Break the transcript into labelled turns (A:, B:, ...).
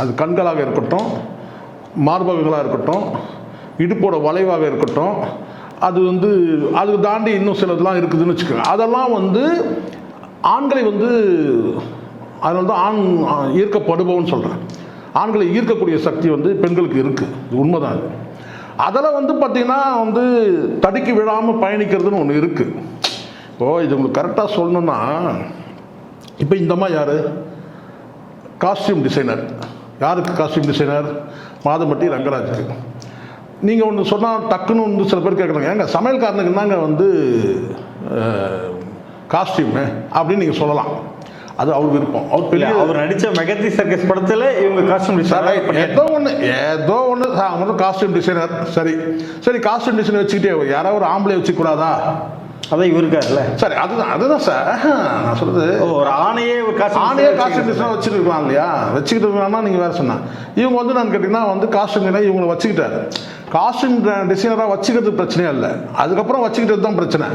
A: அது கண்களாக இருக்கட்டும், மார்பகங்களாக இருக்கட்டும், இடுப்போட வளைவாக இருக்கட்டும், அது அதுக்கு தாண்டி இன்னும் சிலதெல்லாம் இருக்குதுன்னு வச்சுக்கோங்க. அதெல்லாம் ஆண்களை அதனால தான் ஆண் ஈர்க்கப்படுபவன்னு சொல்கிறேன். ஆண்களை ஈர்க்கக்கூடிய சக்தி பெண்களுக்கு இருக்குது. இது உண்மைதான். அதில் பார்த்தீங்கன்னா தடுக்கி விழாமல் பயணிக்கிறதுன்னு ஒன்று இருக்குது. இப்போது இது உங்களுக்கு கரெக்டாக சொல்லணுன்னா, இப்போ இந்தம்மா யார்? Costume designer. யாருக்கு காஸ்டியூம் டிசைனர்? மாதம்பட்டி ரங்கராஜுக்கு. நீங்கள் ஒன்று சொன்னால் டக்குன்னு சில பேர் கேட்குறாங்க, ஏங்க சமையல்காரனுக்கு தாங்க காஸ்டியூமு அப்படின்னு நீங்கள் சொல்லலாம். அது அவர் விருப்பம்.
B: அவர் நடித்த மெகதி சர்க்கஸ் படத்தில் இவங்க காஸ்டியூம் டிசைனர்
A: ஏதோ ஒன்று காஸ்டியூம் டிசைனர். சரி காஸ்டியூம் டிசைனர் வச்சுக்கிட்டே யாராவது ஒரு ஆம்பளை வச்சுக்கூடாதா?
B: அதான் இவருக்காருல்ல.
A: சரி, அதுதான் சார் நான் சொல்கிறது.
B: ஒரு ஆணையே
A: காஸ்டியூம் டிசைனர் வச்சுருக்கலாம் இல்லையா? வச்சுக்கிட்டு இருக்காங்கன்னா நீங்கள் வேறு சொன்னால், இவங்க நான் கேட்டிங்கன்னா காஸ்டியூம் இவங்களை வச்சுக்கிட்டாரு. காஸ்டியூம் டிசைனராக வச்சுக்கிறது பிரச்சனையே இல்லை, அதுக்கப்புறம் வச்சுக்கிட்டது தான் பிரச்சனை.